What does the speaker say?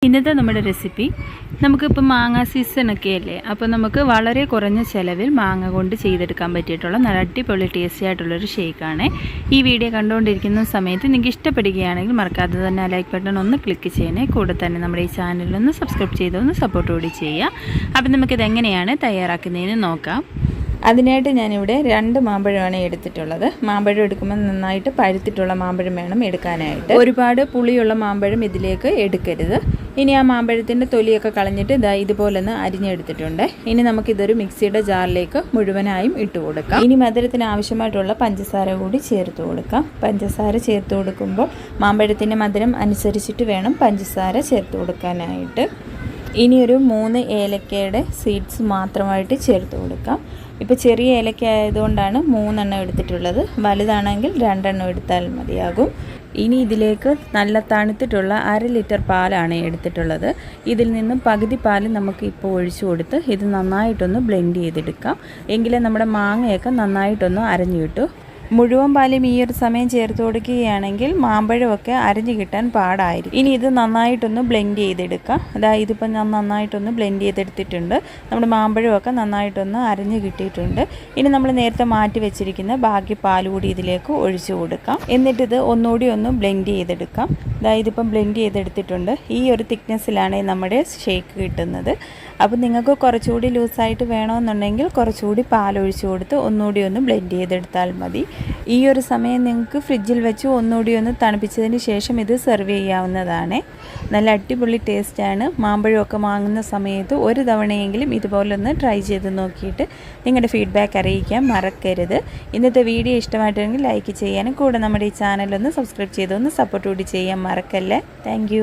ഇന്നത്തെ നമ്മുടെ റെസിപ്പി നമുക്കിപ്പോൾ മാങ്ങ സീസണൊക്കെ അല്ലേ, അപ്പോൾ നമുക്ക് വളരെ കുറഞ്ഞ ചിലവിൽ മാങ്ങ കൊണ്ട് ചെയ്തെടുക്കാൻ പറ്റിയിട്ടുള്ള നല്ല അടിപൊളി ടേസ്റ്റി ആയിട്ടുള്ളൊരു ഷേക്കാണ്. ഈ വീഡിയോ കണ്ടുകൊണ്ടിരിക്കുന്ന സമയത്ത് നിങ്ങൾക്ക് ഇഷ്ടപ്പെടുകയാണെങ്കിൽ മറക്കാതെ തന്നെ ലൈക്ക് ബട്ടൺ ഒന്ന് ക്ലിക്ക് ചെയ്യണേ. കൂടെ തന്നെ നമ്മുടെ ഈ ചാനലൊന്ന് സബ്സ്ക്രൈബ് ചെയ്തൊന്ന് സപ്പോർട്ട് കൂടി ചെയ്യുക. അപ്പോൾ നമുക്കിത് എങ്ങനെയാണ് തയ്യാറാക്കുന്നതെന്ന് നോക്കാം. അതിനായിട്ട് ഞാനിവിടെ 2 മാമ്പഴമാണ് എടുത്തിട്ടുള്ളത്. മാമ്പഴം എടുക്കുമ്പോൾ നന്നായിട്ട് പഴുത്തിട്ടുള്ള മാമ്പഴം വേണം എടുക്കാനായിട്ട്. ഒരുപാട് പുളിയുള്ള മാമ്പഴം ഇതിലേക്ക് എടുക്കരുത്. ഇനി ആ മാമ്പഴത്തിൻ്റെ തൊലിയൊക്കെ കളഞ്ഞിട്ട് ഇതുപോലൊന്ന് അരിഞ്ഞെടുത്തിട്ടുണ്ട്. ഇനി നമുക്കിതൊരു മിക്സിയുടെ ജാറിലേക്ക് മുഴുവനായും ഇട്ട് കൊടുക്കാം. ഇനി മധുരത്തിന് ആവശ്യമായിട്ടുള്ള പഞ്ചസാര കൂടി ചേർത്ത് കൊടുക്കാം. പഞ്ചസാര ചേർത്ത് കൊടുക്കുമ്പോൾ മാമ്പഴത്തിൻ്റെ മധുരം അനുസരിച്ചിട്ട് വേണം പഞ്ചസാര ചേർത്ത് കൊടുക്കാനായിട്ട്. ഇനി ഒരു 3 ഏലക്കയുടെ സീഡ്സ് മാത്രമായിട്ട് ചേർത്ത് കൊടുക്കാം. ഇപ്പോൾ ചെറിയ ഏലക്ക ആയതുകൊണ്ടാണ് 3 എണ്ണം എടുത്തിട്ടുള്ളത്. വലുതാണെങ്കിൽ 2 എണ്ണം എടുത്താൽ മതിയാകും. ഇനി ഇതിലേക്ക് നല്ല തണുത്തിട്ടുള്ള 1/2 ലിറ്റർ പാലാണ് എടുത്തിട്ടുള്ളത്. ഇതിൽ നിന്നും പകുതി പാൽ നമുക്ക് ഇപ്പോൾ ഒഴിച്ചു കൊടുത്ത് ഇത് നന്നായിട്ടൊന്ന് ബ്ലെൻഡ് ചെയ്തെടുക്കാം. എങ്കിലേ നമ്മുടെ മാങ്ങയൊക്കെ നന്നായിട്ടൊന്ന് അരഞ്ഞു കിട്ടും. മുഴുവൻ പാലും ഈ ഒരു സമയം ചേർത്ത് കൊടുക്കുകയാണെങ്കിൽ മാമ്പഴമൊക്കെ അരഞ്ഞു കിട്ടാൻ പാടായിരിക്കും. ഇനി ഇത് നന്നായിട്ടൊന്ന് ബ്ലെൻഡ് ചെയ്തെടുക്കാം. ഇതിപ്പോൾ ഞാൻ നന്നായിട്ടൊന്ന് ബ്ലെൻഡ് ചെയ്തെടുത്തിട്ടുണ്ട്. നമ്മുടെ മാമ്പഴമൊക്കെ നന്നായിട്ടൊന്ന് അരഞ്ഞു കിട്ടിയിട്ടുണ്ട്. ഇനി നമ്മൾ നേരത്തെ മാറ്റി വെച്ചിരിക്കുന്ന ബാക്കി പാൽ കൂടി ഇതിലേക്ക് ഒഴിച്ചു കൊടുക്കാം. എന്നിട്ടിത് ഒന്നുകൂടി ഒന്ന് ബ്ലെൻഡ് ചെയ്തെടുക്കാം. ഇതിപ്പം ബ്ലെൻഡ് ചെയ്തെടുത്തിട്ടുണ്ട്. ഈ ഒരു തിക്നെസ്സിലാണ് നമ്മുടെ ഷേക്ക് കിട്ടുന്നത്. അപ്പോൾ നിങ്ങൾക്ക് കുറച്ചുകൂടി ലൂസായിട്ട് വേണമെന്നുണ്ടെങ്കിൽ കുറച്ചുകൂടി പാലൊഴിച്ച് കൊടുത്ത് ഒന്നുകൂടി ഒന്ന് ബ്ലെൻഡ് ചെയ്തെടുത്താൽ മതി. ഈ ഒരു സമയം നിങ്ങൾക്ക് ഫ്രിഡ്ജിൽ വെച്ച് ഒന്നുകൂടി ഒന്ന് തണുപ്പിച്ചതിന് ശേഷം ഇത് സെർവ് ചെയ്യാവുന്നതാണ്. നല്ല അടിപൊളി ടേസ്റ്റാണ്. മാമ്പഴമൊക്കെ വാങ്ങുന്ന സമയത്ത് ഒരു തവണയെങ്കിലും ഇതുപോലെ ഒന്ന് ട്രൈ ചെയ്ത് നോക്കിയിട്ട് നിങ്ങളുടെ ഫീഡ്ബാക്ക് അറിയിക്കാൻ മറക്കരുത്. ഇന്നത്തെ വീഡിയോ ഇഷ്ടമായിട്ടുണ്ടെങ്കിൽ ലൈക്ക് ചെയ്യാനും കൂടെ നമ്മുടെ ഈ ചാനലൊന്ന് സബ്സ്ക്രൈബ് ചെയ്തൊന്ന് സപ്പോർട്ട് കൂടി ചെയ്യാൻ മറക്കല്ലേ. താങ്ക്